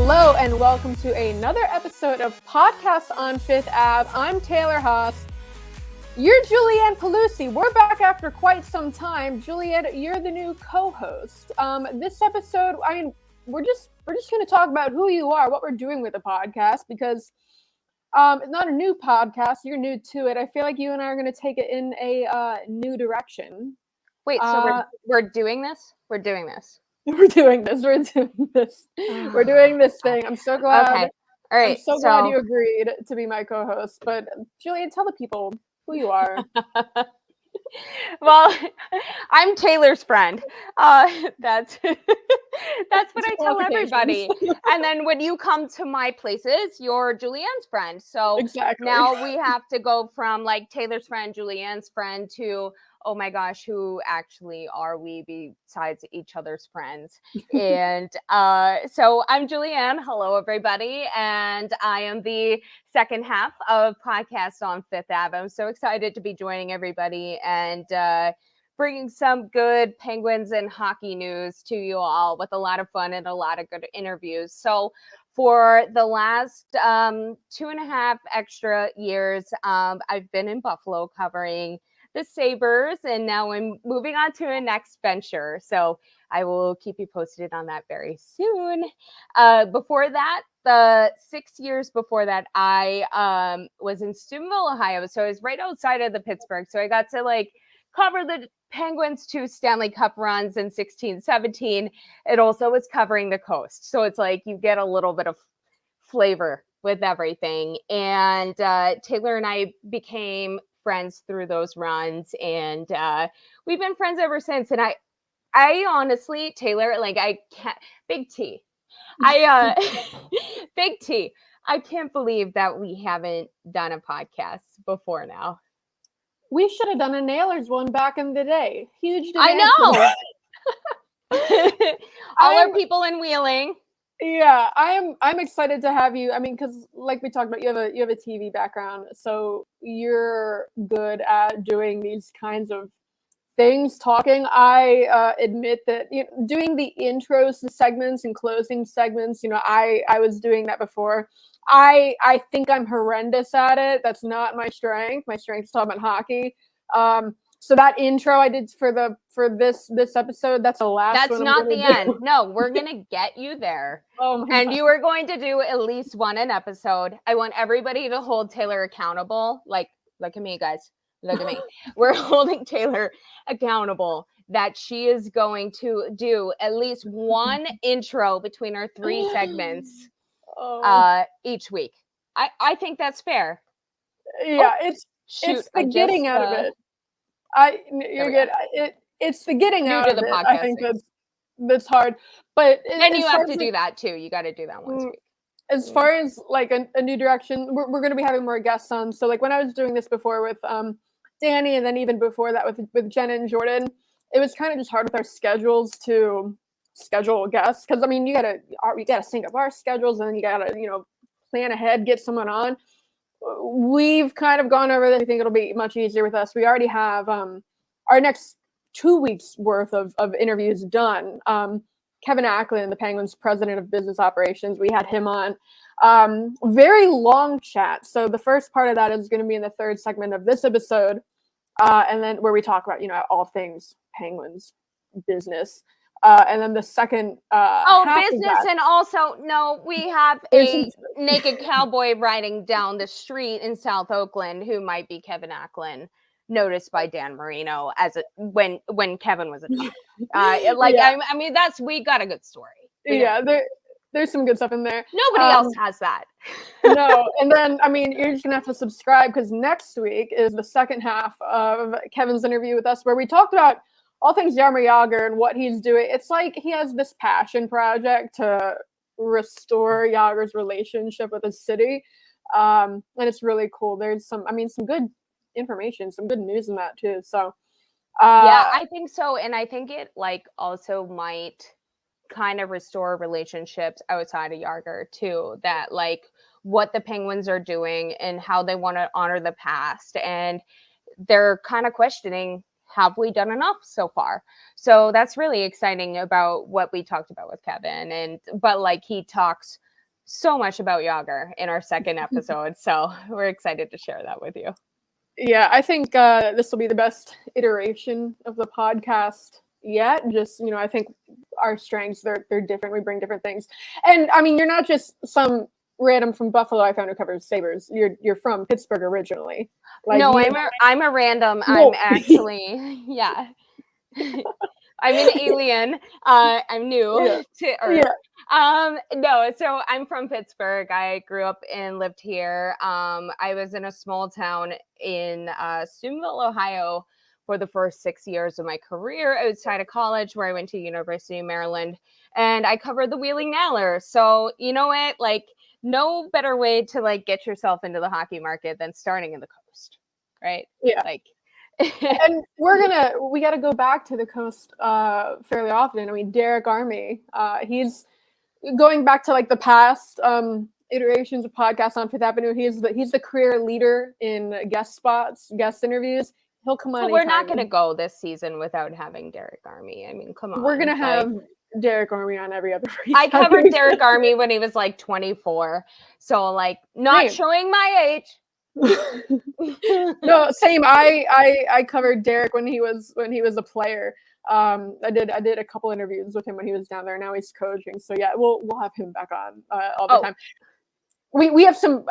Hello and welcome to another episode of Podcast on Fifth Ave. I'm Taylor Haase. You're Julianne Pelusi. We're back after quite some time. Julianne, you're the new co-host. This episode, we're just going to talk about who you are, what we're doing with the podcast, because it's not a new podcast. You're new to it. I feel like you and I are going to take it in a new direction. Wait, so we're doing this? We're doing this. We're doing this. We're doing this. We're doing this thing. I'm so glad. Okay. All right. I'm so glad you agreed to be my co-host. But Julianne, tell the people who you are. Well, I'm Taylor's friend. That's what I tell everybody. And then when you come to my places, you're Julianne's friend. So exactly. Now we have to go from like Taylor's friend, Julianne's friend to, oh my gosh, who actually are we besides each other's friends? And so I'm Julianne. Hello, everybody. And I am the second half of Podcast on Fifth Ave. I'm so excited to be joining everybody and bringing some good Penguins and hockey news to you all with a lot of fun and a lot of good interviews. So for the last 2.5 extra years, I've been in Buffalo covering the Sabres, and now I'm moving on to a next venture. So I will keep you posted on that very soon. Before that, the 6 years before that, I was in Steubenville, Ohio. So I was right outside of the Pittsburgh. So I got to like cover the Penguins 2 Stanley Cup runs in 16-17. It also was covering the coast. So it's like you get a little bit of flavor with everything. And Taylor and I became friends through those runs, and we've been friends ever since. And I honestly, Taylor, like I can't, Big T, Big T, I can't believe that we haven't done a podcast before now. We should have done a Nailers one back in the day. Huge demand. I know. All our people in Wheeling. Yeah, I'm excited to have you. I mean, because like we talked about, you have a TV background, so you're good at doing these kinds of things. Talking, I admit that doing the intros to segments and closing segments, I was doing that before. I think I'm horrendous at it. That's not my strength. My strength is talking about hockey. So that intro I did for this episode, that's the last That's one. That's not the end. No, we're going to get you there. Oh my and God. You are going to do at least one an episode. I want everybody to hold Taylor accountable. Like, look at me, guys. Look at me. We're holding Taylor accountable that she is going to do at least one intro between our 3 segments each week. I think that's fair. Yeah, it's the getting out of it. You're good. It's the getting out of it. I think that's hard. But and you have to do that too. You got to do that once a week. As far as like a new direction, we're going to be having more guests on. So like when I was doing this before with Danny, and then even before that with Jen and Jordan, it was kind of just hard with our schedules to schedule guests, because I mean you gotta sync up our schedules, and then you gotta plan ahead, get someone on. We've kind of gone over this. I think it'll be much easier with us. We already have our next 2 weeks worth of interviews done. Kevin Acklin, the Penguins president of business operations, we had him on. Very long chat. So the first part of that is going to be in the third segment of this episode, and then where we talk about all things Penguins business. And then the second business, and also we have a naked cowboy riding down the street in South Oakland who might be Kevin Acklin, noticed by Dan Marino when Kevin was a top. I mean we got a good story. There's some good stuff in there. Nobody else has that. No, and then I mean you're just gonna have to subscribe, because next week is the second half of Kevin's interview with us, where we talked about all things Jaromir Jagr and what he's doing. It's like he has this passion project to restore Jagr's relationship with the city. And it's really cool. There's some good information, some good news in that too. So yeah, I think so. And I think it also might kind of restore relationships outside of Jagr too, that what the Penguins are doing and how they want to honor the past. And they're kind of questioning, have we done enough so far? So that's really exciting about what we talked about with Kevin. But he talks so much about Yager in our second episode. So we're excited to share that with you. Yeah, I think this will be the best iteration of the podcast yet. Just, I think our strengths, they're different. We bring different things. And I mean, you're not just some random from Buffalo I found who covers Sabres. You're from Pittsburgh originally. No, I'm a random. I'm actually, yeah. I'm an alien. I'm new to Earth. No, so I'm from Pittsburgh. I grew up and lived here. I was in a small town in Steubenville, Ohio for the first 6 years of my career outside of college, where I went to University of Maryland, and I covered the Wheeling Nallers. So you know what? Like, no better way to like get yourself into the hockey market than starting in the coast, right? Yeah. Like, and we got to go back to the coast fairly often. I mean, Derek Army, he's going back to like the past iterations of podcasts on Fifth Avenue. He's the career leader in guest spots, guest interviews. He'll come on. Well, we're not going to go this season without having Derek Army. I mean, come on. We're going to have Derek Army on every other race. I covered Derek Army when he was like 24. So like not showing my age. No, same. I covered Derek when he was a player. I did a couple interviews with him when he was down there. Now he's coaching. So yeah, we'll have him back on all the time. We have some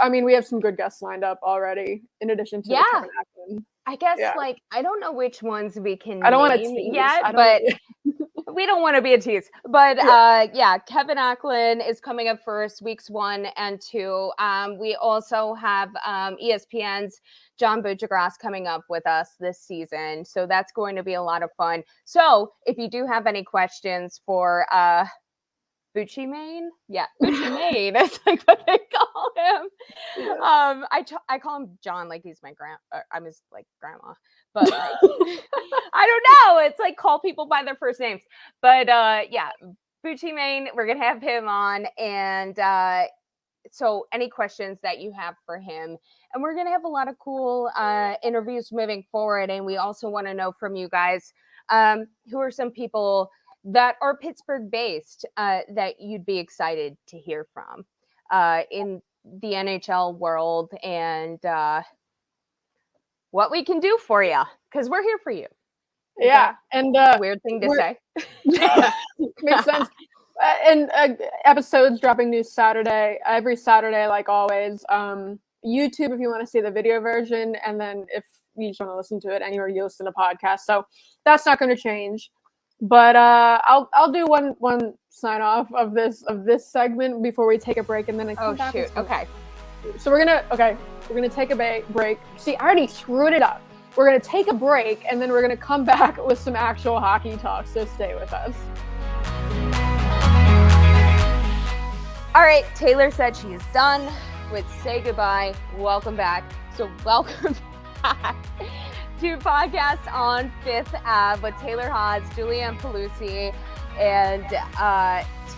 good guests lined up already in addition to Kevin Acklin. I guess like I don't know which ones we can I don't want to tease yet, but we don't want to be a tease. But Kevin Acklin is coming up first, weeks 1 and 2. We also have ESPN's John Buccigross coming up with us this season. So that's going to be a lot of fun. So if you do have any questions for Bucci Main, Bucci Main. That's like what they call him. Yeah. I call him John like he's my I'm his like grandma, but like, I don't know. It's like call people by their first names. But Bucci Main, we're gonna have him on, and so any questions that you have for him, and we're gonna have a lot of cool interviews moving forward. And we also want to know from you guys who are some people that are Pittsburgh based that you'd be excited to hear from in the NHL world, and what we can do for you, because we're here for you. Yeah. And weird thing to say. Makes sense. And episodes dropping new Saturday, every Saturday, like always. YouTube if you want to see the video version, and then if you just want to listen to it anywhere you listen to podcasts. So that's not going to change. But I'll do one sign off of this segment before we take a break, and then I come back. Oh shoot! Okay. So we're gonna take a break. See, I already screwed it up. We're gonna take a break, and then we're gonna come back with some actual hockey talk. So stay with us. All right, Taylor said she is done with Say Goodbye. Welcome back. So welcome back to podcast on Fifth Ave with Taylor Haase, Julianne Pelusi, and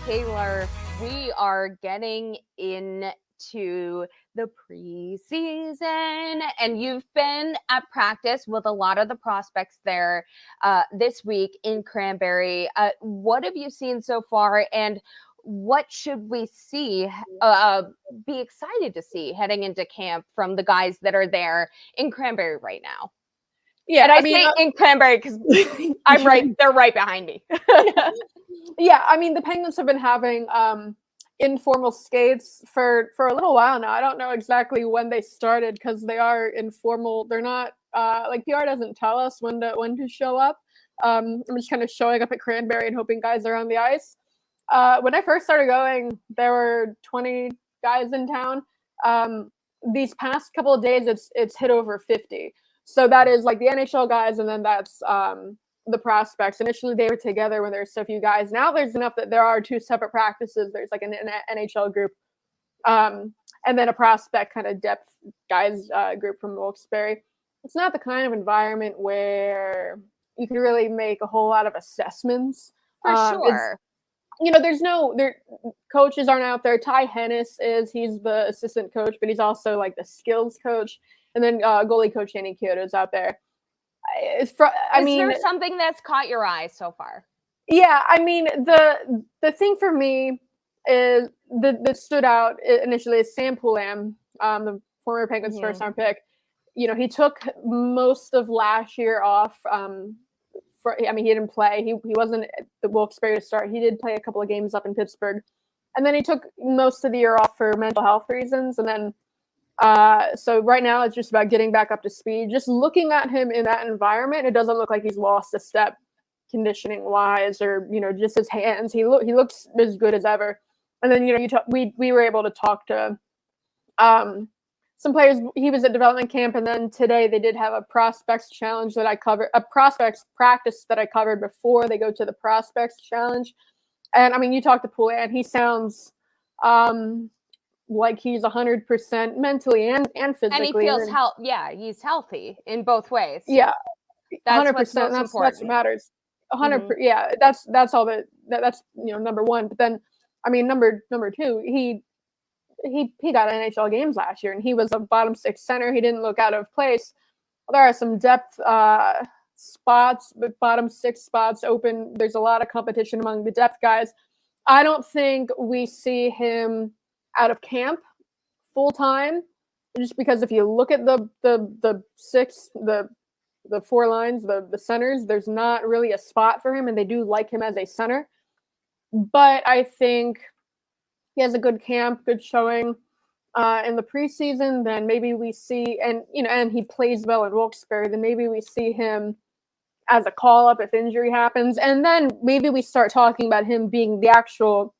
Taylor. We are getting into the preseason, and you've been at practice with a lot of the prospects there this week in Cranberry. What have you seen so far, and what should we see, be excited to see heading into camp from the guys that are there in Cranberry right now? Yeah, and I say in Cranberry because I'm right; they're right behind me. Yeah, I mean the Penguins have been having informal skates for a little while now. I don't know exactly when they started because they are informal. They're not like PR doesn't tell us when to show up. I'm just kind of showing up at Cranberry and hoping guys are on the ice. When I first started going, there were 20 guys in town. These past couple of days, it's hit over 50. So that is like the NHL guys, and then that's the prospects. Initially, they were together when there's so few guys. Now there's enough that there are 2 separate practices. There's like an NHL group, and then a prospect kind of depth guys group from Wilkes-Barre. It's not the kind of environment where you can really make a whole lot of assessments. For sure. Coaches aren't out there. Ty Hennis he's the assistant coach, but he's also like the skills coach. And then goalie coach Danny Kyoto is out there. Is there something that's caught your eye so far? Yeah, I mean the thing for me is that stood out initially is Sam Poulin, the former Penguins first round pick. He took most of last year off. He didn't play. He wasn't at the Wilkes-Barre to start. He did play a couple of games up in Pittsburgh. And then he took most of the year off for mental health reasons. And then, so right now it's just about getting back up to speed. Just looking at him in that environment, it doesn't look like he's lost a step conditioning wise, or, just his hands. He looks as good as ever. And then, we were able to talk to some players. He was at development camp, and then today they did have a prospects challenge that I covered, a prospects practice that I covered before they go to the prospects challenge. And I mean, you talk to Poulin, he sounds like he's 100% mentally and physically. And he feels he's healthy in both ways. Yeah, that's 100%. That's what matters. 100%. Yeah, that's all that's number one. But then, I mean, number two, he got NHL games last year, and he was a bottom six center. He didn't look out of place. There are some depth spots, but bottom six spots open. There's a lot of competition among the depth guys. I don't think we see him out of camp full time, just because if you look at the six, the four lines, the centers, there's not really a spot for him, and they do like him as a center. But I think he has a good camp, good showing in the preseason. Then maybe we see, and he plays well in Wilkes-Barre. Then maybe we see him as a call-up if injury happens. And then maybe we start talking about him being the actual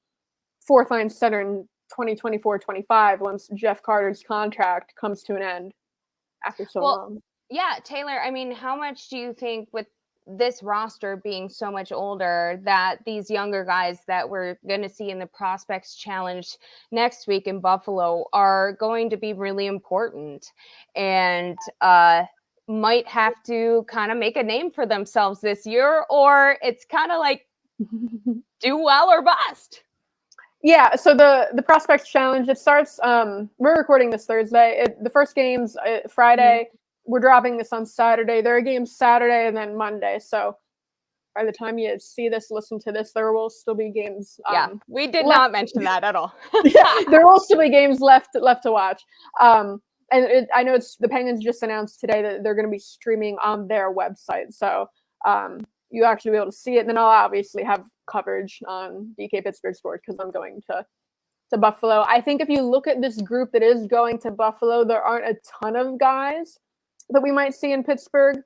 fourth-line center in 2024-25 once Jeff Carter's contract comes to an end after so long. Yeah, Taylor, I mean, how much do you think, with this roster being so much older, that these younger guys that we're going to see in the Prospects Challenge next week in Buffalo are going to be really important and might have to kind of make a name for themselves this year, or it's kind of like do well or bust? Yeah, so the Prospects Challenge, it starts, we're recording this Thursday. The first game's Friday. We're dropping this on Saturday. There are games Saturday and then Monday. So by the time you see this, listen to this, there will still be games. We did not mention that at all. There will still be games left to watch. I know the Penguins just announced today that they're going to be streaming on their website. So you actually be able to see it. And then I'll obviously have coverage on DK Pittsburgh Sports because I'm going to Buffalo. I think if you look at this group that is going to Buffalo, there aren't a ton of guys that we might see in Pittsburgh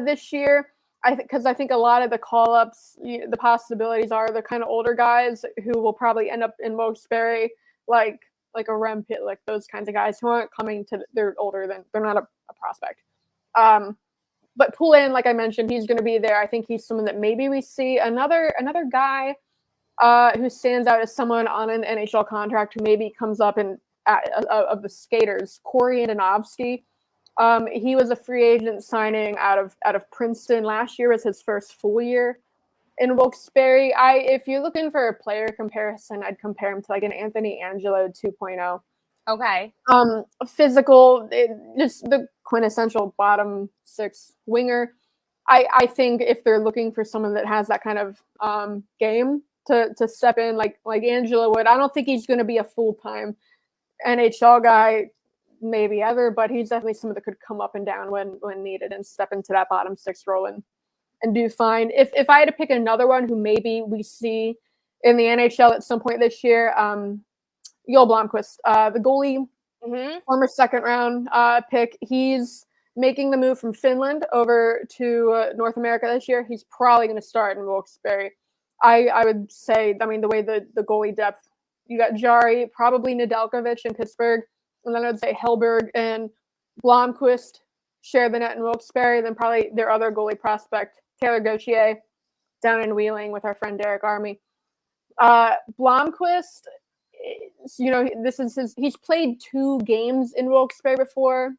this year. Because I think a lot of the call-ups, the possibilities are the kind of older guys who will probably end up in Wilkes-Barre, like a Rem Pitt, like those kinds of guys who aren't coming to. They're older than they're not a prospect. But Poulin, like I mentioned, he's going to be there. I think he's someone that maybe we see another guy who stands out as someone on an NHL contract who maybe comes up of the skaters, Corey Andonovski. He was a free agent signing out of Princeton. Last year was his first full year in Wilkes-Barre. If you're looking for a player comparison, I'd compare him to like an Anthony Angelo 2.0. Okay. Physical, just the quintessential bottom six winger. I think if they're looking for someone that has that kind of game to step in like Angelo would, I don't think he's going to be a full-time NHL guy maybe ever, but he's definitely someone that could come up and down when needed and step into that bottom six role and do fine. If I had to pick another one who maybe we see in the NHL at some point this year, Joel Blomqvist, the goalie, former second round pick. He's making the move from Finland over to North America this year. He's probably going to start in Wilkes-Barre. I would say, I mean, the way the goalie depth, you got Jari, probably Nedeljkovic in Pittsburgh, and then I would say Hellberg and Blomqvist share the net in Wilkes-Barre. Then probably their other goalie prospect, Taylor Gauthier, down in Wheeling with our friend Derek Army. Blomqvist, he's played 2 games in Wilkes-Barre before.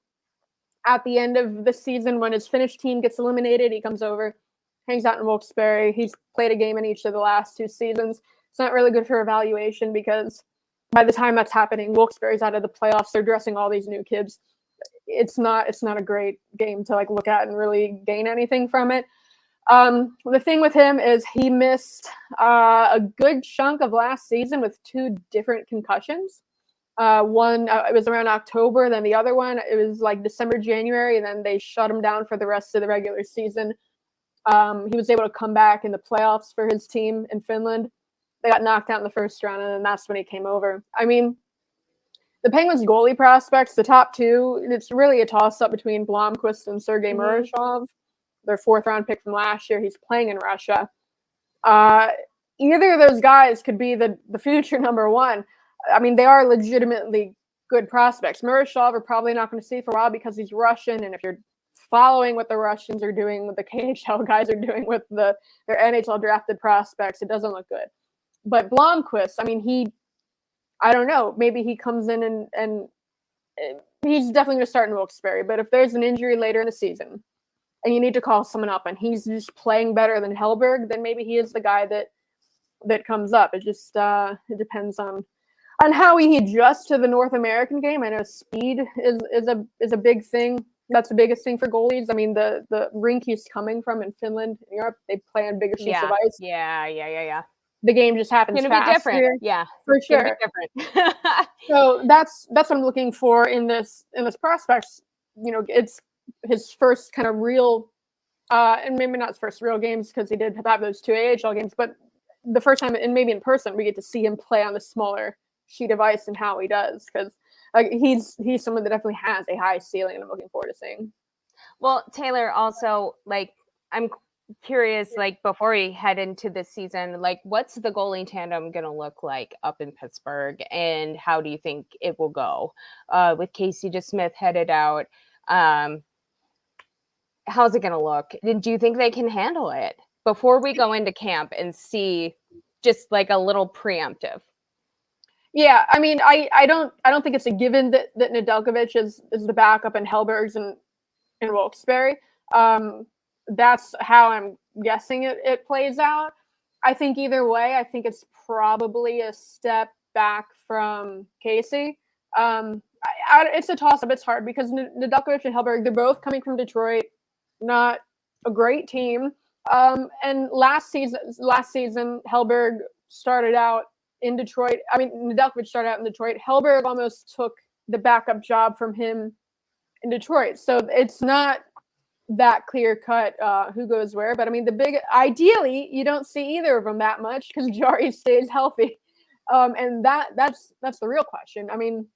At the end of the season, when his Finnish team gets eliminated, he comes over, hangs out in Wilkes-Barre. He's played a game in each of the last 2 seasons. It's not really good for evaluation because by the time that's happening, Wilkes-Barre's out of the playoffs. They're dressing all these new kids. It's not a great game to look at and really gain anything from it. The thing with him is he missed a good chunk of last season with 2 different concussions. One, it was around October, then the other one, it was like December, January, and then they shut him down for the rest of the regular season. He was able to come back in the playoffs for his team in Finland. They got knocked out in the first round, and then that's when he came over. I mean, the Penguins' goalie prospects, the top 2, it's really a toss-up between Blomqvist and Sergei Murashov, their 4th-round pick from last year. He's playing in Russia. Either of those guys could be the future number 1. I mean, they are legitimately good prospects. Murashov are probably not going to see for a while because he's Russian, and if you're following what the Russians are doing, what the KHL guys are doing with their NHL drafted prospects, it doesn't look good. But Blomqvist, I mean, I don't know, maybe he comes in and he's definitely going to start in Wilkes-Barre. But if there's an injury later in the season and you need to call someone up and he's just playing better than Hellberg, then maybe he is the guy that comes up. It just it depends on how he adjusts to the North American game. I know speed is a big thing. That's the biggest thing for goalies. I mean, the rink he's coming from in Finland, in Europe, they play on bigger sheets of ice. Yeah. The game just happens It's faster. gonna be different. Yeah, for sure. Different. So that's what I'm looking for in this prospects. You know, it's his first kind of real, and maybe not his first real games because he did have those 2 AHL games, but the first time, and maybe in person, we get to see him play on the smaller sheet of ice and how he does, because he's someone that definitely has a high ceiling, and I'm looking forward to seeing. Well, Taylor, also, like, I'm curious, like, before we head into this season, like, what's the goalie tandem going to look like up in Pittsburgh, and how do you think it will go with Casey DeSmith headed out? How's it going to look? Do you think they can handle it before we go into camp and see just like a little preemptive? Yeah, I mean, I don't think it's a given that Nedeljkovic is the backup and Hellberg's in Wilkes-Barre. That's how I'm guessing it plays out. I think either way, I think it's probably a step back from Casey. It's a toss-up. It's hard because Nedeljkovic and Hellberg, they're both coming from Detroit, not a great team. And last season, Hellberg started out in Detroit. I mean, Nedeljkovic started out in Detroit. Hellberg almost took the backup job from him in Detroit. So it's not that clear cut who goes where. But I mean, ideally, you don't see either of them that much because Jari stays healthy. And that's the real question. I mean,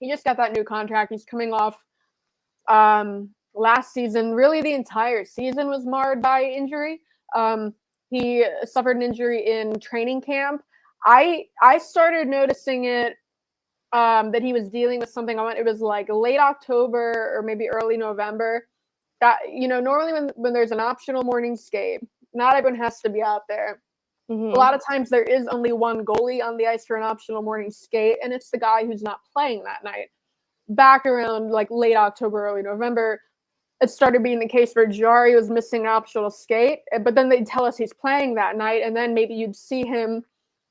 he just got that new contract. He's coming off last season. Really, the entire season was marred by injury. He suffered an injury in training camp. I started noticing it that he was dealing with something. It was like late October or maybe early November. That, you know, normally when there's an optional morning skate, not everyone has to be out there. Mm-hmm. A lot of times there is only one goalie on the ice for an optional morning skate, and it's the guy who's not playing that night. Back around like late October, early November, it started being the case where Jari was missing an optional skate, but then they'd tell us he's playing that night, and then maybe you'd see him,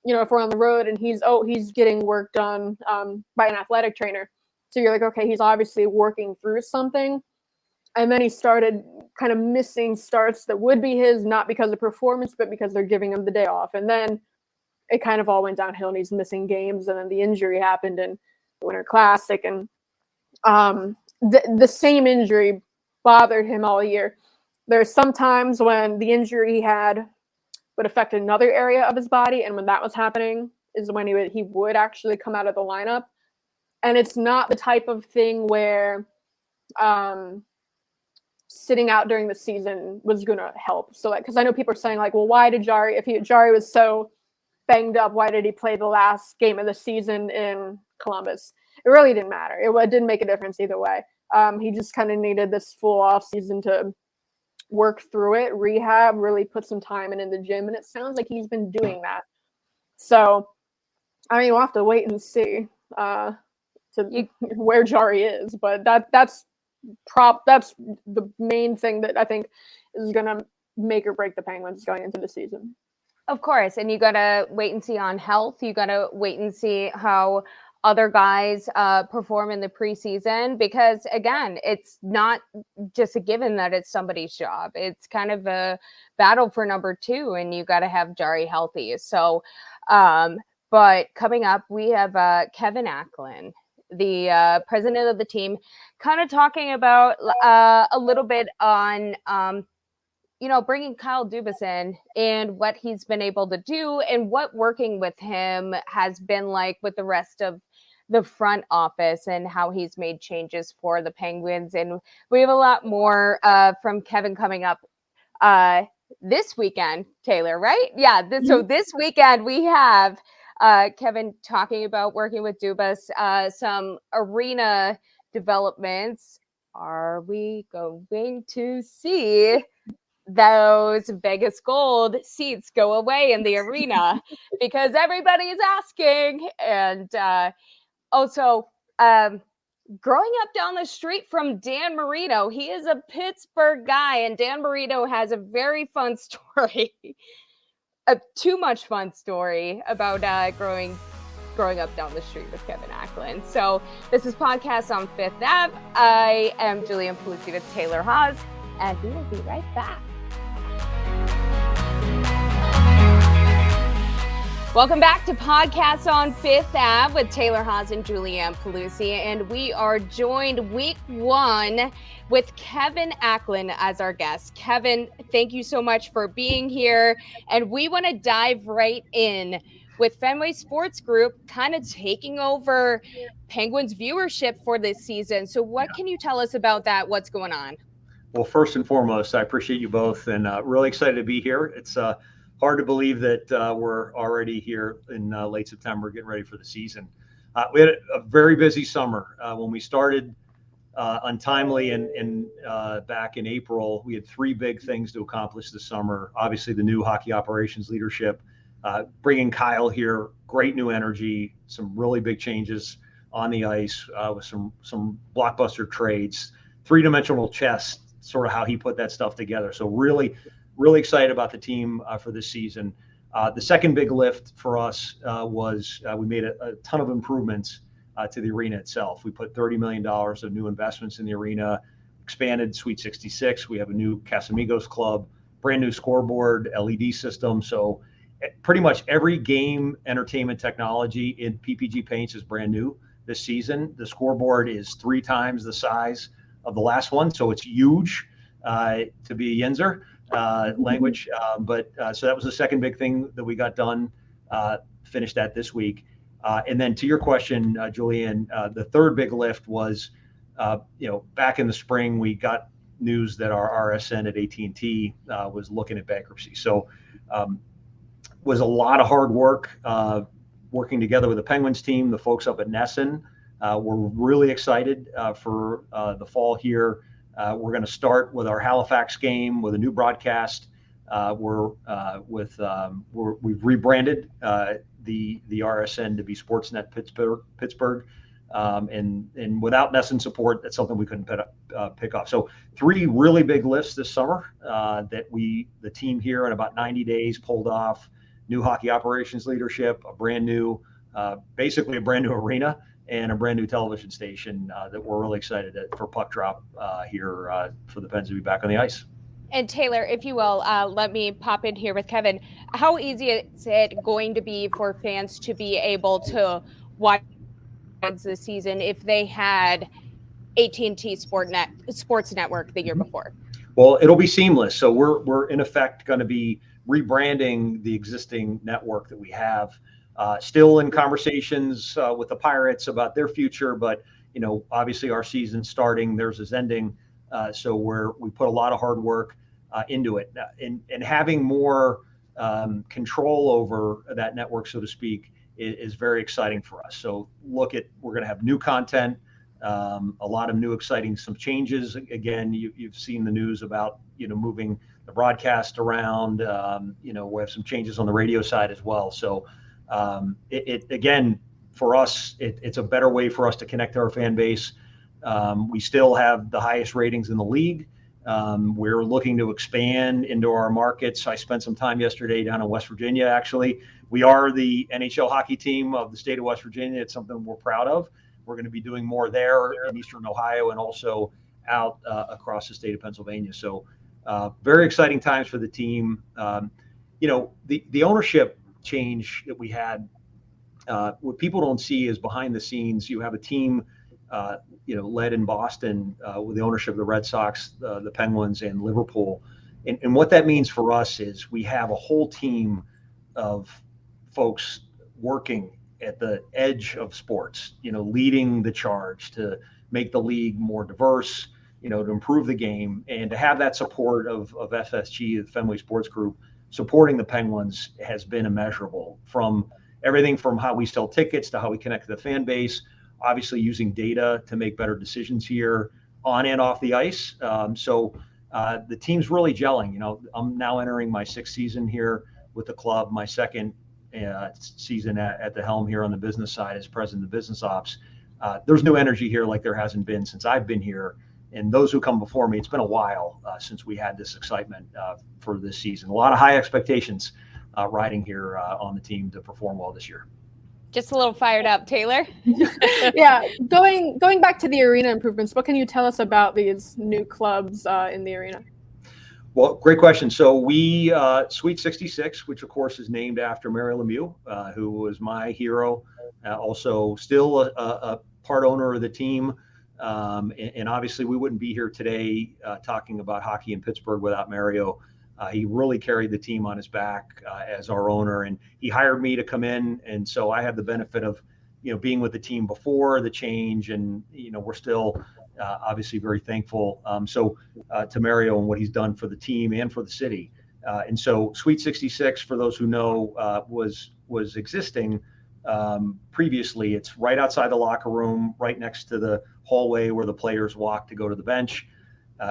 you know, if we're on the road and he's getting work done by an athletic trainer. So you're like, okay, he's obviously working through something. And then he started kind of missing starts that would be his, not because of performance, but because they're giving him the day off. And then it kind of all went downhill and he's missing games. And then the injury happened in the Winter Classic. And the same injury bothered him all year. There's some times when the injury he had would affect another area of his body. And when that was happening is when he would actually come out of the lineup. And it's not the type of thing where sitting out during the season was going to help. So, like, because I know people are saying, like, well, why did Jari was so banged up, why did he play the last game of the season in Columbus? It really didn't matter. It didn't make a difference either way. He just kind of needed this full off season to work through it, rehab, really put some time in the gym, and it sounds like he's been doing that. So, I mean, we'll have to wait and see where Jari is, but that's the main thing that I think is going to make or break the Penguins going into the season. Of course, and you got to wait and see on health. You got to wait and see how other guys perform in the preseason, because again, it's not just a given that it's somebody's job. It's kind of a battle for number 2, and you got to have Jari healthy. So, but coming up, we have Kevin Acklin, the president of the team, kind of talking about a little bit on bringing Kyle Dubas in and what he's been able to do and what working with him has been like with the rest of the front office and how he's made changes for the Penguins. And we have a lot more from Kevin coming up this weekend, Taylor, right? Yeah. So this weekend we have Kevin talking about working with Dubas, some arena developments. Are we going to see those Vegas Gold seats go away in the arena? Because everybody is asking. And also, growing up down the street from Dan Marino, he is a Pittsburgh guy, and Dan Marino has a very fun story, a too much fun story about growing up down the street with Kevin Acklin. So this is Podcast on Fifth Ave. I am Julianne Pelusi with Taylor Haase, and we will be right back. Welcome back to Podcasts on Fifth Ave with Taylor Haase and Julianne Pelusi, and we are joined week 1 with Kevin Acklin as our guest. Kevin, thank you so much for being here, and we want to dive right in with Fenway Sports Group kind of taking over Penguins viewership for this season. So what can you tell us about that? What's going on? Well, first and foremost, I appreciate you both, and really excited to be here. It's hard to believe that we're already here in late September, getting ready for the season. We had a very busy summer. When we started untimely and back in April, we had 3 big things to accomplish this summer. Obviously, the new hockey operations leadership, bringing Kyle here, great new energy, some really big changes on the ice with some blockbuster trades, 3-dimensional chess, sort of how he put that stuff together. So really excited about the team for this season. The second big lift for us was we made a ton of improvements to the arena itself. We put $30 million of new investments in the arena, expanded Suite 66. We have a new Casamigos Club, brand new scoreboard, LED system. So pretty much every game entertainment technology in PPG Paints is brand new this season. The scoreboard is 3 times the size of the last one, so it's huge to be a Yinzer language. So that was the second big thing that we got done, finished that this week. And then to your question, Julianne, the third big lift was, back in the spring, we got news that our RSN at AT&T was looking at bankruptcy. So was a lot of hard work working together with the Penguins team, the folks up at Nesson. We're really excited for the fall here. We're going to start with our Halifax game with a new broadcast. We've rebranded the RSN to be Sportsnet Pittsburgh, and without Nesson support, that's something we couldn't pick up. So 3 really big lifts this summer that the team here in about 90 days pulled off. New hockey operations leadership, basically a brand new arena, and a brand new television station that we're really excited for puck drop here for the Pens to be back on the ice. And Taylor, if you will, let me pop in here with Kevin. How easy is it going to be for fans to be able to watch the season if they had AT&T Sports Network the year before? Well, it'll be seamless. So we're in effect going to be rebranding the existing network that we have. Still in conversations with the Pirates about their future, but obviously our season's starting, theirs is ending. So we put a lot of hard work into it, and having more control over that network, so to speak, is very exciting for us. So we're going to have new content, a lot of new exciting, some changes. Again, you've seen the news about moving the broadcast around. We have some changes on the radio side as well. So again, for us, it's a better way for us to connect to our fan base. We still have the highest ratings in the league, We're looking to expand into our markets. I spent some time yesterday down in West Virginia, actually. We are the NHL hockey team of the state of West Virginia. It's something we're proud of. We're going to be doing more there in Eastern Ohio and also out across the state of Pennsylvania. So very exciting times for the team. The ownership change that we had, what people don't see is behind the scenes. You have a team led in Boston with the ownership of the Red Sox, the Penguins, and Liverpool. And what that means for us is we have a whole team of folks working at the edge of sports, leading the charge to make the league more diverse, to improve the game, and to have that support of FSG, the Fenway Sports Group, supporting the Penguins has been immeasurable, from everything from how we sell tickets to how we connect to the fan base, obviously using data to make better decisions here on and off the ice. So the team's really gelling. I'm now entering my 6th season here with the club, my 2nd season at the helm here on the business side as president of business ops. There's new energy here like there hasn't been since I've been here. And those who come before me, it's been a while since we had this excitement for this season. A lot of high expectations riding here on the team to perform well this year. Just a little fired up, Taylor. Yeah, going back to the arena improvements, what can you tell us about these new clubs in the arena? Well, great question. So we, Suite 66, which of course is named after Mary Lemieux, who was my hero, also still a part owner of the team. And obviously we wouldn't be here today talking about hockey in Pittsburgh without Mario. He really carried the team on his back as our owner, and he hired me to come in. And so I have the benefit of, being with the team before the change, and, we're still obviously very thankful. To Mario and what he's done for the team and for the city. And so Suite 66, for those who know, was existing previously. It's right outside the locker room, right next to the hallway where the players walk to go to the bench.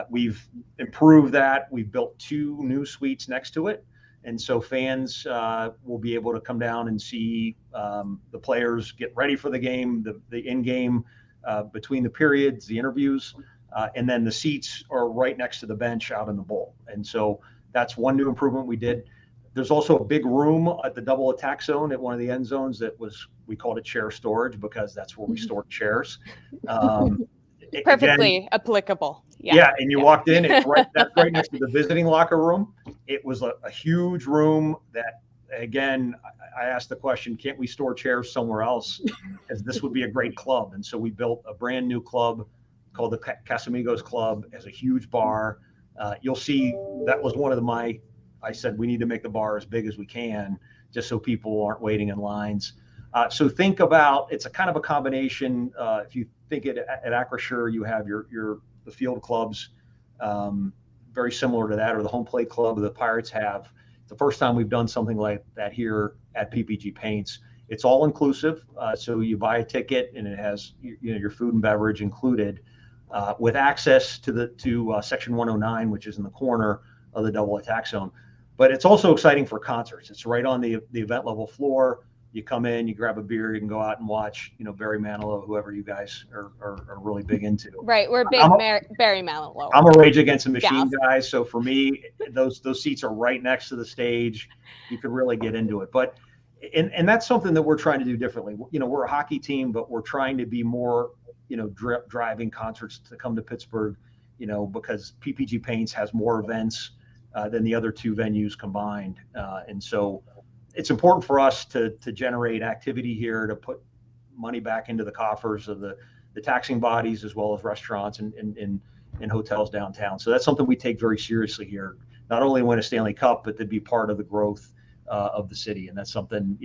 We've improved that. We've built 2 new suites next to it. And so fans will be able to come down and see the players get ready for the game, the in-game, between the periods, the interviews, and then the seats are right next to the bench out in the bowl. And so that's one new improvement we did. There's also a big room at the double attack zone at one of the end zones we called it chair storage, because that's where we store chairs. Perfectly applicable. Yeah. And you walked in, that's right next to the visiting locker room. It was a huge room that, again, I asked the question, can't we store chairs somewhere else? As this would be a great club. And so we built a brand new club called the Casamigos Club, as a huge bar. You'll see that was one of I said, we need to make the bar as big as we can, just so people aren't waiting in lines. So think about, it's a kind of a combination. If you think at Acrisure, you have the field clubs, very similar to that, or the home plate club the Pirates have. It's the first time we've done something like that here at PPG Paints. It's all inclusive. So you buy a ticket and it has your food and beverage included, with access to section 109, which is in the corner of the double attack zone. But it's also exciting for concerts. It's right on the event level floor. You come in, you grab a beer, you can go out and watch, Barry Manilow, whoever you guys are really big into. Right, we're big Barry Manilow. I'm a Rage Against the Machine guy, so for me, those seats are right next to the stage. You could really get into it. But and that's something that we're trying to do differently. We're a hockey team, but we're trying to be more, driving concerts to come to Pittsburgh, because PPG Paints has more events than the other 2 venues combined, and so it's important for us to generate activity here, to put money back into the coffers of the taxing bodies, as well as restaurants and hotels downtown. So that's something we take very seriously here, not only to win a Stanley Cup, but to be part of the growth of the city. And that's something,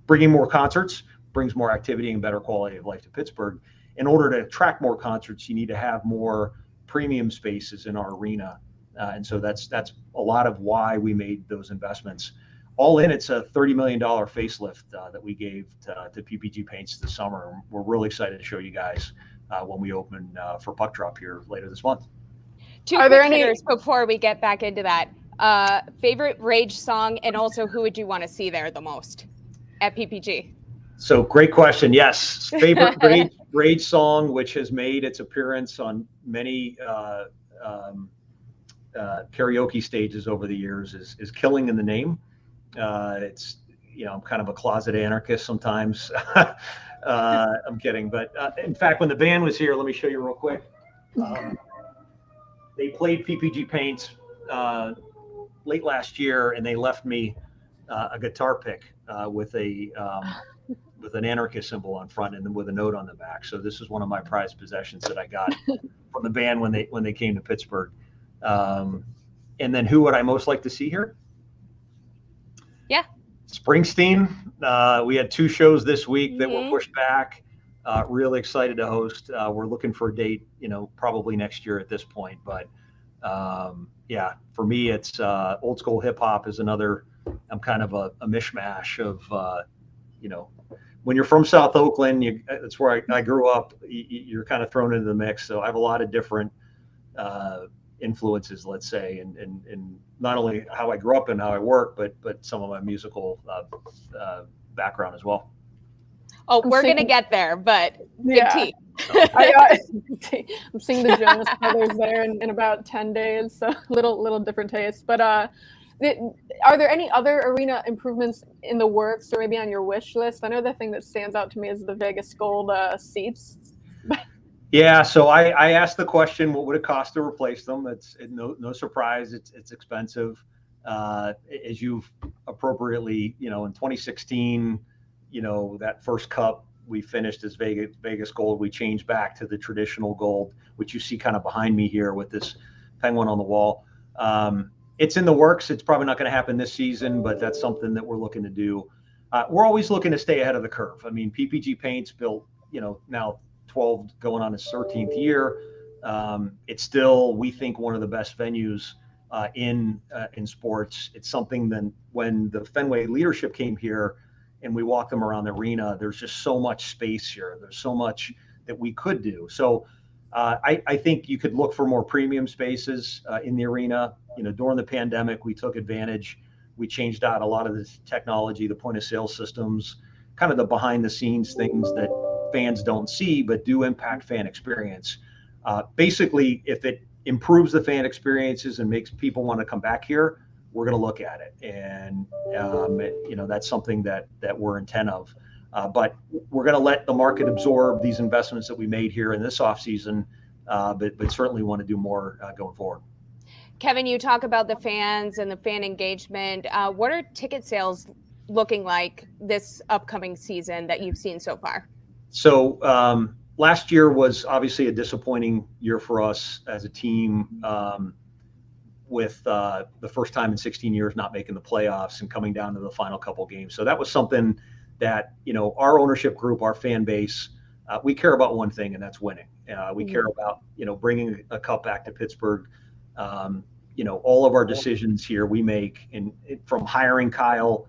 bringing more concerts brings more activity and better quality of life to Pittsburgh. In order to attract more concerts, you need to have more premium spaces in our arena. And so that's a lot of why we made those investments. All in, it's a $30 million facelift that we gave to PPG Paints this summer. We're really excited to show you guys when we open for Puck Drop here later this month. Are there any before we get back into that? Favorite Rage song, and also who would you want to see there the most at PPG? So great question. Yes, favorite Rage song, which has made its appearance on many karaoke stages over the years is killing in the name. It's, I'm kind of a closet anarchist sometimes. I'm kidding. But in fact, when the band was here, let me show you real quick. They played PPG Paints late last year, and they left me a guitar pick with an anarchist symbol on front and then with a note on the back. So this is one of my prized possessions that I got from the band when they came to Pittsburgh. And then who would I most like to see here? Yeah. Springsteen. We had 2 shows this week that were pushed back. Really excited to host. We're looking for a date, probably next year at this point. But yeah, for me, it's old school hip hop is another. I'm kind of a mishmash of, when you're from South Oakland, that's where I grew up. You're kind of thrown into the mix. So I have a lot of different influences, let's say, and not only how I grew up and how I work, but some of my musical background as well. Oh, we're going to get there, but big T. I'm seeing the Jonas Brothers there in about 10 days, so little different taste. But are there any other arena improvements in the works or maybe on your wish list? I know the thing that stands out to me is the Vegas Gold seats. Yeah, so I asked the question, what would it cost to replace them? It's no surprise, it's expensive. As you've appropriately, in 2016, that first cup we finished as Vegas Gold. We changed back to the traditional gold, which you see kind of behind me here with this penguin on the wall. It's in the works. It's probably not going to happen this season, but that's something that we're looking to do. We're always looking to stay ahead of the curve. I mean, PPG Paint's built, now 12 going on its 13th year. It's still, we think, one of the best venues in sports. It's something that when the Fenway leadership came here and we walked them around the arena, there's just so much space here. There's so much that we could do. So I think you could look for more premium spaces in the arena. During the pandemic, we took advantage. We changed out a lot of the technology, the point of sale systems, kind of the behind the scenes things that fans don't see, but do impact fan experience. Basically, if it improves the fan experiences and makes people want to come back here, we're going to look at it. And, that's something that we're intent of. But we're going to let the market absorb these investments that we made here in this offseason, but certainly want to do more going forward. Kevin, you talk about the fans and the fan engagement. What are ticket sales looking like this upcoming season that you've seen so far? So last year was obviously a disappointing year for us as a team, with the first time in 16 years not making the playoffs and coming down to the final couple games. So that was something that, our ownership group, our fan base, we care about one thing, and that's winning. We care about, bringing a cup back to Pittsburgh. All of our decisions here we make, from hiring Kyle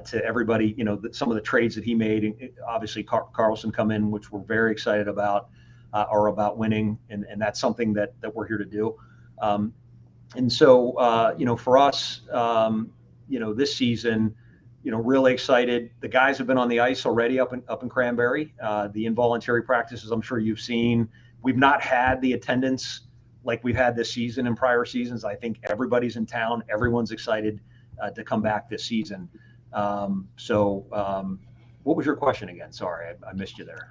to everybody, some of the trades that he made, obviously Carlson come in, which we're very excited about, are about winning. And that's something that we're here to do. And so, for us, this season, really excited. The guys have been on the ice already up in Cranberry. The involuntary practices, I'm sure you've seen. We've not had the attendance like we've had this season in prior seasons. I think everybody's in town. Everyone's excited to come back this season. What was your question again? Sorry, I missed you there.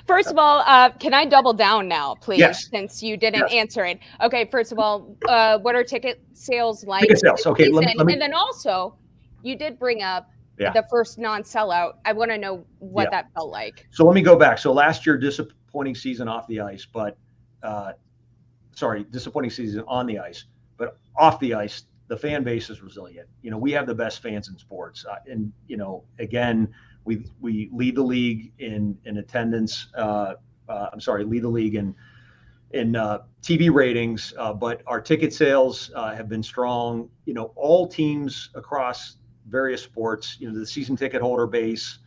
First of all, can I double down now, please? Yes. Since you didn't answer it. Okay, first of all, what are ticket sales like? Ticket sales. Okay, let me. And then also, you did bring up the first non-sellout. I want to know what that felt like. So let me go back. So last year, disappointing season off the ice, but disappointing season on the ice, but off the ice, the fan base is resilient. We have the best fans in sports, and again, we lead the league in attendance. Lead the league in TV ratings, but our ticket sales have been strong. All teams across various sports. The season ticket holder base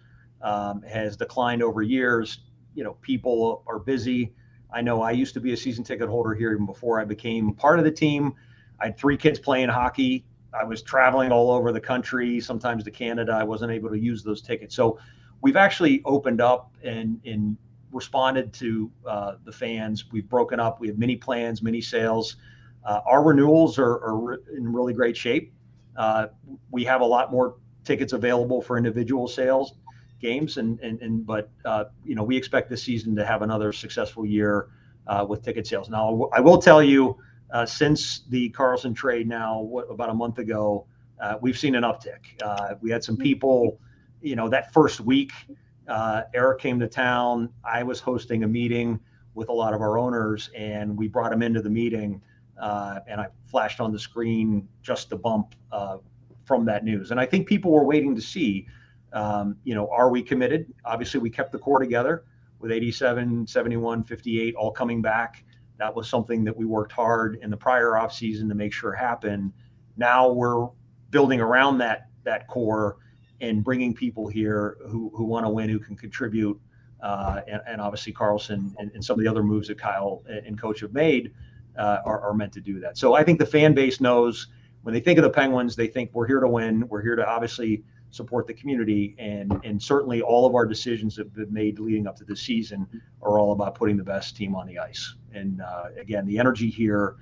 has declined over years. People are busy. I know I used to be a season ticket holder here even before I became part of the team. I had 3 kids playing hockey. I was traveling all over the country, sometimes to Canada. I wasn't able to use those tickets. So we've actually opened up and responded to the fans. We've broken up. We have mini plans, mini sales. Our renewals are in really great shape. We have a lot more tickets available for individual sales games, but we expect this season to have another successful year with ticket sales. Now, I will tell you, since the Carlson trade now, about a month ago, we've seen an uptick. We had some people, that first week, Eric came to town. I was hosting a meeting with a lot of our owners, and we brought him into the meeting, and I flashed on the screen just the bump from that news. And I think people were waiting to see, are we committed? Obviously, we kept the core together with 87, 71, 58 all coming back. That was something that we worked hard in the prior offseason to make sure happened. Now we're building around that core and bringing people here who want to win, who can contribute. And obviously Carlson and some of the other moves that Kyle and coach have made are meant to do that. So I think the fan base knows when they think of the Penguins, they think we're here to win. We're here to obviously support the community, and certainly all of our decisions that have been made leading up to this season are all about putting the best team on the ice. And again, the energy here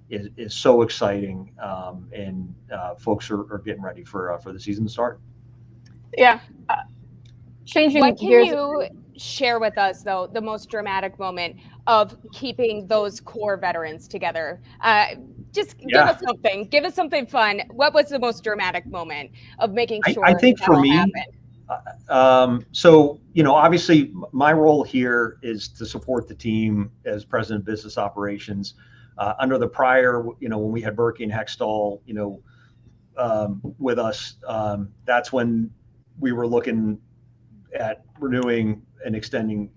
is so exciting, and folks are getting ready for the season to start. Yeah. Changing what can gears. you share with us, though, the most dramatic moment of keeping those core veterans together? Just give us something. Give us something fun. What was the most dramatic moment of making sure I think that for all me, happened? so, obviously my role here is to support the team as president of business operations. Under the prior, when we had Berkey and Hextall, with us, that's when we were looking at renewing and extending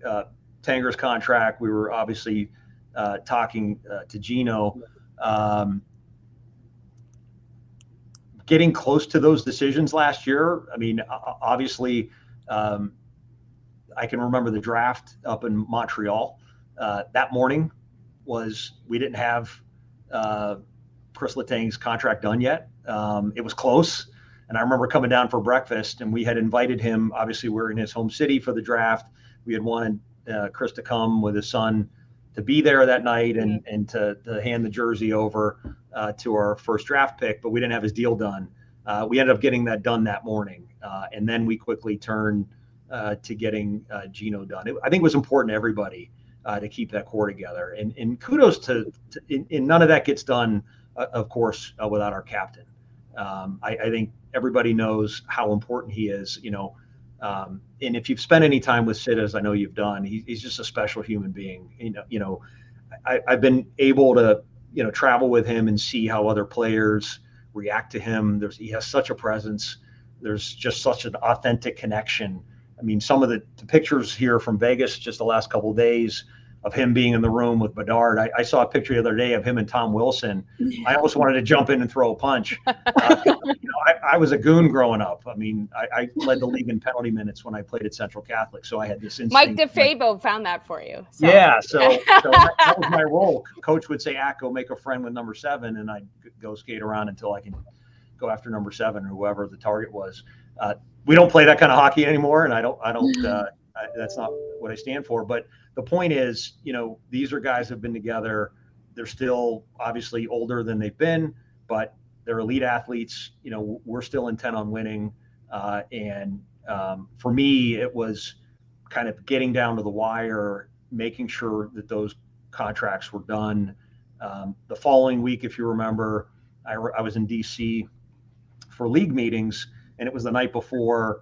Tanger's contract. We were obviously talking to Gino, getting close to those decisions last year. I mean, obviously, I can remember the draft up in Montreal. That morning we didn't have Chris Letang's contract done yet. It was close. And I remember coming down for breakfast, and we had invited him. Obviously, we're in his home city for the draft. We had wanted Chris to come with his son to be there that night and to hand the jersey over to our first draft pick, but we didn't have his deal done. We ended up getting that done that morning. And then we quickly turned to getting Gino done. I think it was important to everybody to keep that core together. And kudos to none of that gets done, of course, without our captain. I think everybody knows how important he is, and if you've spent any time with Sid, as I know you've done, he's just a special human being. I've been able to, travel with him and see how other players react to him. He has such a presence. There's just such an authentic connection. I mean, some of the pictures here from Vegas just the last couple of days of him being in the room with Bedard. I saw a picture the other day of him and Tom Wilson. I almost wanted to jump in and throw a punch. I was a goon growing up. I mean, I led the league in penalty minutes when I played at Central Catholic, so I had this instinct. Mike DeFabo found that for you. So. Yeah, so that was my role. Coach would say, go make a friend with number 7, and I'd go skate around until I can go after number 7 or whoever the target was. We don't play that kind of hockey anymore, and I don't. That's not what I stand for. But the point is, these are guys who have been together. They're still obviously older than they've been, but they're elite athletes. We're still intent on winning. And for me, it was kind of getting down to the wire, making sure that those contracts were done. The following week, if you remember, I was in DC for league meetings, and it was the night before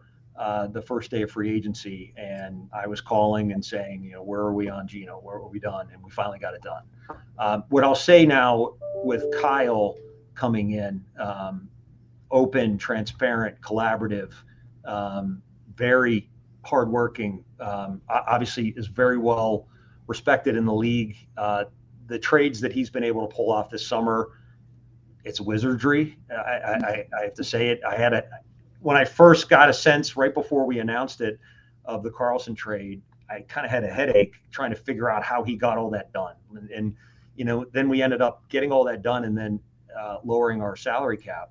the first day of free agency, and I was calling and saying, where are we on Gino? Where are we done? And we finally got it done. What I'll say now with Kyle coming in, open, transparent, collaborative, very hardworking, obviously is very well respected in the league. The trades that he's been able to pull off this summer, it's wizardry. I have to say it. When I first got a sense right before we announced it of the Carlson trade, I kind of had a headache trying to figure out how he got all that done. And then we ended up getting all that done and then lowering our salary cap,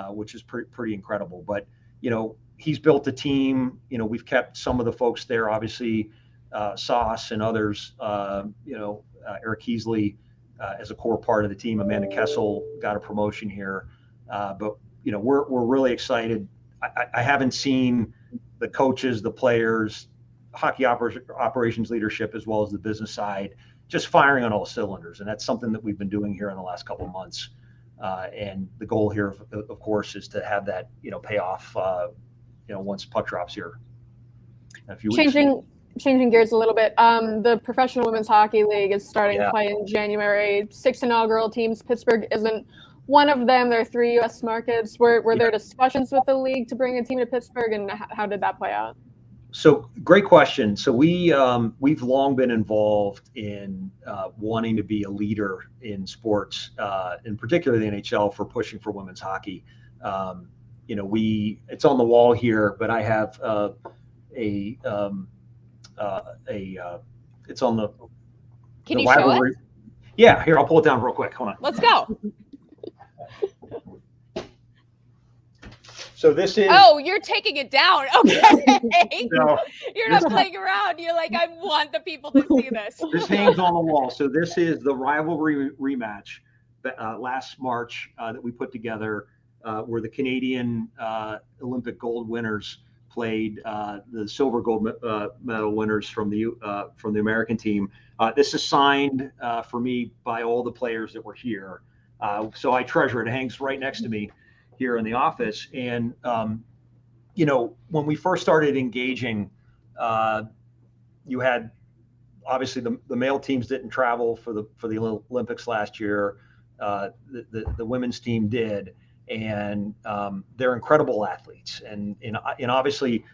which is pretty incredible. But, he's built a team. We've kept some of the folks there, obviously, Sauce and others, Eric Heasley, as a core part of the team. Amanda Kessel got a promotion here, but we're really excited. I haven't seen the coaches, the players, hockey operations leadership, as well as the business side, just firing on all cylinders, and that's something that we've been doing here in the last couple of months. And the goal here, of course, is to have that pay off. Once puck drops here in a few weeks. Changing gears a little bit, the Professional Women's Hockey League is starting play in January. 6 inaugural teams. Pittsburgh isn't one of them. There are 3 U.S. markets. Were there discussions with the league to bring a team to Pittsburgh, and how did that play out? So great question. So we've long been involved in wanting to be a leader in sports, in particular the NHL, for pushing for women's hockey. It's on the wall here, but I have it's on the. Can you show it? Yeah, here, I'll pull it down real quick. Hold on. Let's go. So this is. Oh, you're taking it down. Okay. So, you're not playing around. You're like, I want the people to see this. This hangs on the wall. So this is the rivalry rematch last March that we put together, where the Canadian Olympic gold winners played the silver gold medal winners from the American team. This is signed for me by all the players that were here. So I treasure it. It hangs right next to me here in the office. And, when we first started engaging, you had obviously the male teams didn't travel for the Olympics last year. The women's team did. And they're incredible athletes. And obviously,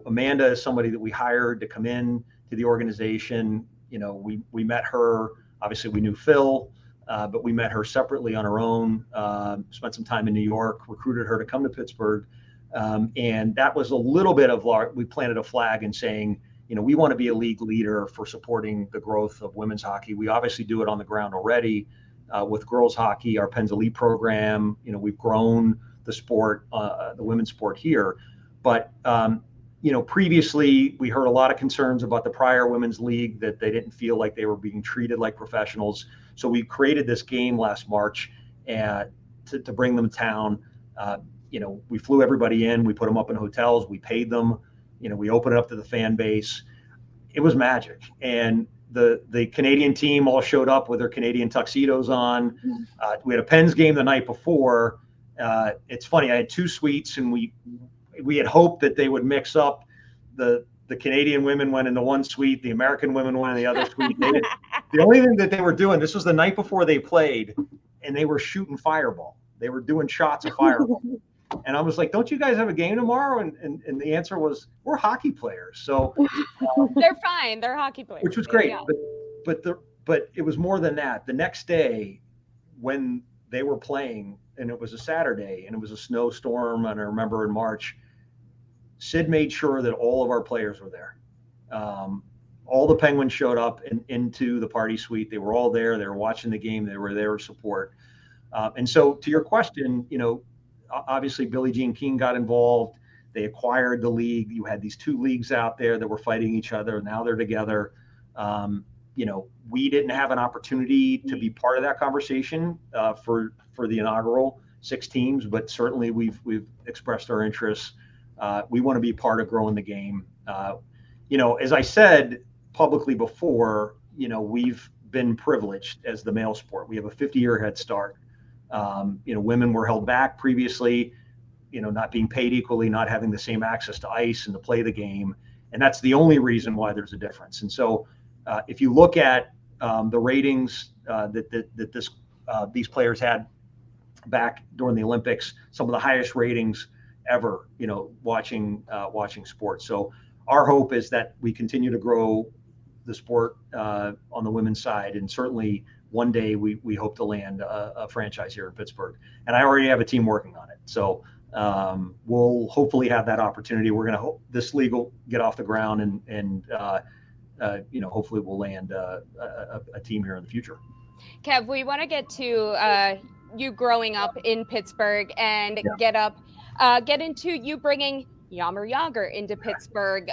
Amanda is somebody that we hired to come in to the organization. We met her. Obviously, we knew Phil, but we met her separately on her own, spent some time in New York, recruited her to come to Pittsburgh. And that was a little bit of we planted a flag in saying, we want to be a league leader for supporting the growth of women's hockey. We obviously do it on the ground already. With girls hockey, our Penn's Elite program, we've grown the sport, the women's sport here. But, previously we heard a lot of concerns about the prior women's league, that they didn't feel like they were being treated like professionals. So we created this game last March to bring them to town. We flew everybody in, we put them up in hotels, we paid them, we opened it up to the fan base. It was magic. And the Canadian team all showed up with their Canadian tuxedos on. We had a Pens game the night before. It's funny, I had 2 suites, and we had hoped that they would mix up. The Canadian women went into one suite, the American women went in the other suite. The only thing that they were doing, this was the night before they played, and they were shooting fireball. They were doing shots of fireball. And I was like, don't you guys have a game tomorrow? And the answer was, we're hockey players. So they're fine. They're hockey players. Which was great. Yeah. But it was more than that. The next day, when they were playing, and it was a Saturday, and it was a snowstorm, and I remember in March, Sid made sure that all of our players were there. All the Penguins showed up into the party suite. They were all there. They were watching the game. They were there to support. And so to your question, obviously Billie Jean King got involved. They acquired the league. You had these 2 leagues out there that were fighting each other. Now they're together. We didn't have an opportunity to be part of that conversation for the inaugural 6 teams, but certainly we've expressed our interests. We want to be part of growing the game. As I said publicly before, we've been privileged as the male sport. We have a 50-year head start. Women were held back previously, not being paid equally, not having the same access to ice and to play the game. And that's the only reason why there's a difference. And so if you look at the ratings that these players had back during the Olympics, some of the highest ratings ever, watching sports. So our hope is that we continue to grow the sport on the women's side, and certainly one day we hope to land a franchise here in Pittsburgh. And I already have a team working on it. So we'll hopefully have that opportunity. We're going to hope this league will get off the ground, and hopefully we'll land a team here in the future. Kev, we want to get to you growing up in Pittsburgh and get into you bringing Jaromir Jagr into Pittsburgh.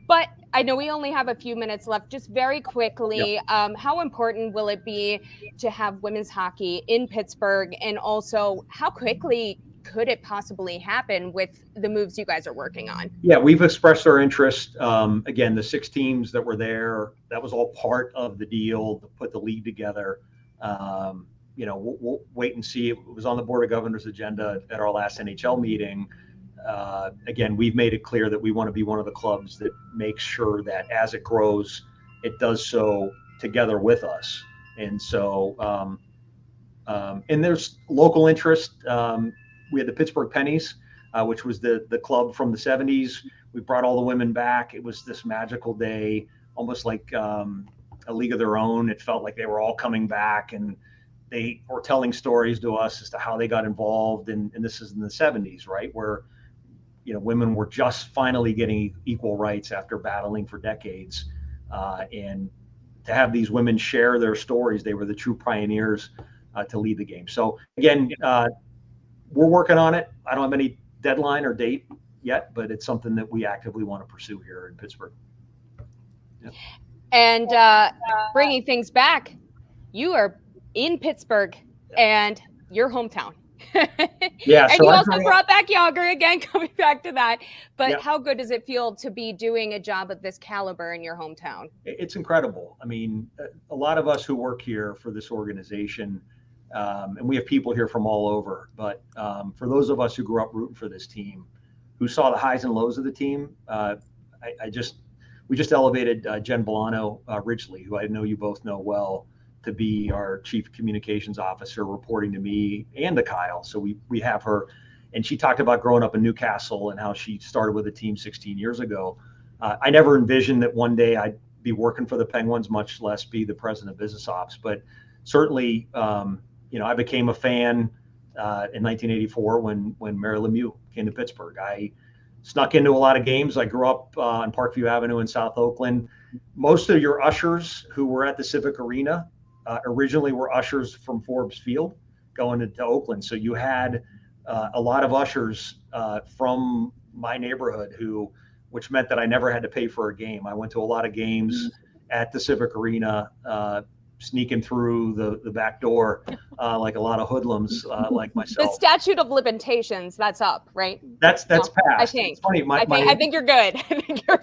But I know we only have a few minutes left. Just very quickly, how important will it be to have women's hockey in Pittsburgh? And also, how quickly could it possibly happen with the moves you guys are working on? Yeah, we've expressed our interest. Again, the 6 teams that were there, that was all part of the deal to put the league together. We'll wait and see. It was on the Board of Governors agenda at our last NHL meeting. Again, we've made it clear that we want to be one of the clubs that makes sure that as it grows, it does so together with us. And so, and there's local interest. We had the Pittsburgh Pennies, which was the club from the 70s. We brought all the women back. It was this magical day, almost like a league of their own. It felt like they were all coming back, and they were telling stories to us as to how they got involved. And this is in the 70s, right, where women were just finally getting equal rights after battling for decades. And to have these women share their stories, they were the true pioneers to lead the game. So again, we're working on it. I don't have any deadline or date yet, but it's something that we actively want to pursue here in Pittsburgh. Yeah. And bringing things back, you are in Pittsburgh and your hometown. Yeah, and you also brought back Yager again, coming back to that. But how good does it feel to be doing a job of this caliber in your hometown? It's incredible. I mean, a lot of us who work here for this organization, and we have people here from all over, but for those of us who grew up rooting for this team, who saw the highs and lows of the team, we just elevated Jen Bolano Ridgely, who I know you both know well, to be our chief communications officer, reporting to me and to Kyle. So we have her, and she talked about growing up in Newcastle and how she started with the team 16 years ago. I never envisioned that one day I'd be working for the Penguins, much less be the president of business ops. But certainly, I became a fan in 1984 when Mary Lemieux came to Pittsburgh. I snuck into a lot of games. I grew up on Parkview Avenue in South Oakland. Most of your ushers who were at the Civic Arena originally were ushers from Forbes Field going into Oakland. So you had a lot of ushers from my neighborhood which meant that I never had to pay for a game. I went to a lot of games at the Civic Arena, sneaking through the back door like a lot of hoodlums like myself. The statute of limitations, that's up, right? That's passed. I think. It's funny. I think you're good.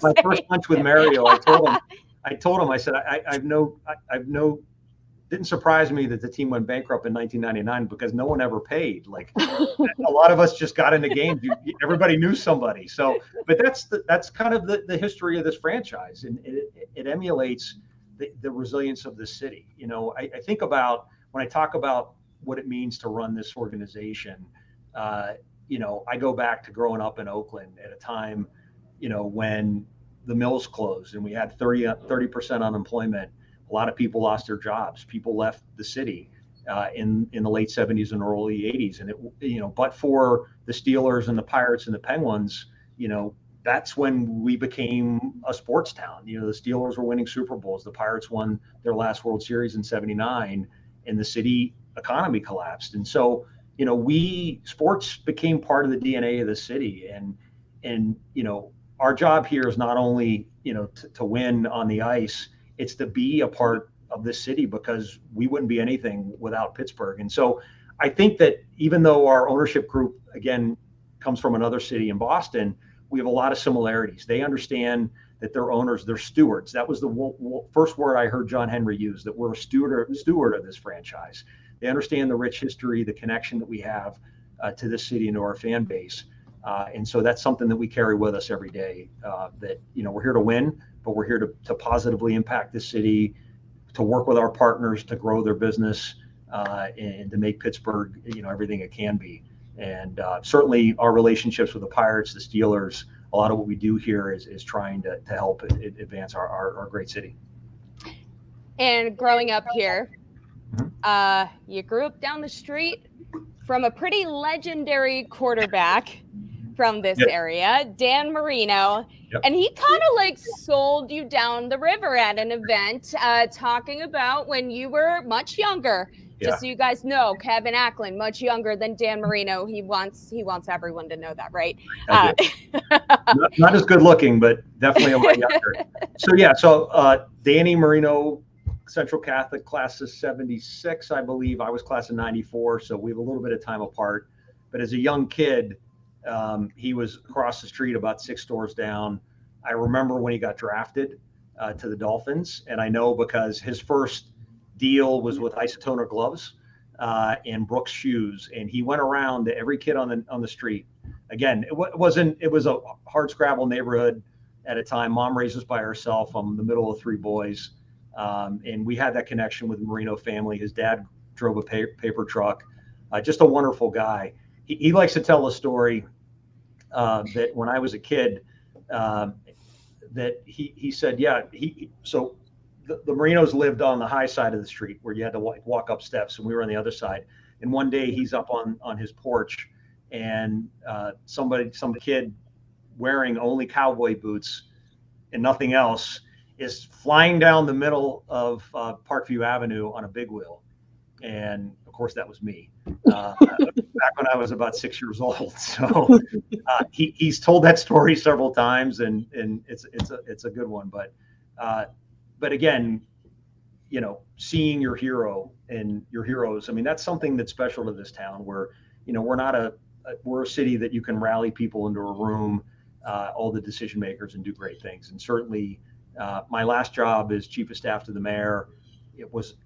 My first lunch with Mario, I told him, I said, I've didn't surprise me that the team went bankrupt in 1999 because no one ever paid. Like a lot of us just got into games. Everybody knew somebody. So, but that's kind of the history of this franchise, and it emulates the resilience of the city. I think about when I talk about what it means to run this organization. I go back to growing up in Oakland at a time, when the mills closed and we had 30% unemployment. A lot of people lost their jobs. People left the city in the late 70s and early 80s. And but for the Steelers and the Pirates and the Penguins, that's when we became a sports town. The Steelers were winning Super Bowls. The Pirates won their last World Series in '79, and the city economy collapsed. And so, sports became part of the DNA of the city. And our job here is not only, to win on the ice, it's to be a part of this city, because we wouldn't be anything without Pittsburgh. And so I think that even though our ownership group, again, comes from another city in Boston, we have a lot of similarities. They understand that they're owners, they're stewards. That was the first word I heard John Henry use, that we're a steward of this franchise. They understand the rich history, the connection that we have to this city and to our fan base. And so that's something that we carry with us every day, that, we're here to win, but we're here to positively impact the city, to work with our partners to grow their business, and to make Pittsburgh, everything it can be. And certainly our relationships with the Pirates, the Steelers, a lot of what we do here is trying to help advance our great city. And growing up here, you grew up down the street from a pretty legendary quarterback from this area, Dan Marino. Yep. And he kind of sold you down the river at an event, talking about when you were much younger, Just so you guys know, Kevin Acklin, much younger than Dan Marino. He wants everyone to know that, right? Not as good looking, but definitely a lot younger. So Danny Marino, Central Catholic, class of 76, I believe. I was class of 94, so we have a little bit of time apart. But as a young kid, he was across the street about 6 doors down. I remember when he got drafted to the Dolphins, and I know because his first deal was with Isotona gloves and Brooks shoes, and he went around to every kid on the street. Again, it was a hard scrabble neighborhood at a time. Mom raised us by herself. I'm the middle of 3 boys, and we had that connection with the Marino family. His dad drove a paper truck. Just a wonderful guy. He likes to tell a story that when I was a kid, that he said, so the Marinos lived on the high side of the street where you had to walk up steps, and we were on the other side. And one day he's up on his porch, and some kid wearing only cowboy boots and nothing else is flying down the middle of Parkview Avenue on a big wheel. And of course that was me back when I was about 6 years old. So he's told that story several times, and it's a good one. But again, seeing your hero and your heroes, I mean, that's something that's special to this town, where, we're a city that you can rally people into a room, all the decision makers, and do great things. And certainly my last job as chief of staff to the mayor,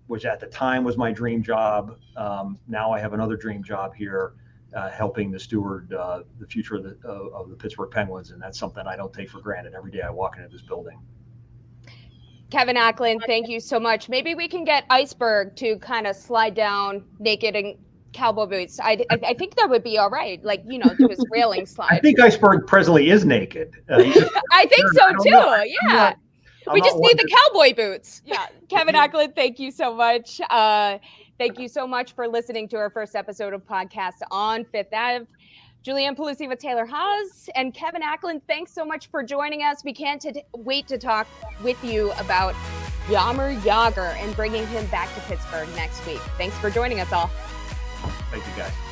which at the time was my dream job. Now I have another dream job here, helping to steward the future of the Pittsburgh Penguins. And that's something I don't take for granted every day I walk into this building. Kevin Acklin, thank you so much. Maybe we can get Iceberg to kind of slide down naked in cowboy boots. I think that would be all right. Do his railing slide. I think Iceberg presently is naked. I think so too. Yeah. We just need the cowboy boots. Yeah. Kevin Acklin, thank you so much. Thank you so much for listening to our first episode of podcast on Fifth Ave. Julianne Pelusi with Taylor Haase and Kevin Acklin, thanks so much for joining us. We can't wait to talk with you about Jaromir Jagr and bringing him back to Pittsburgh next week. Thanks for joining us all. Thank you, guys.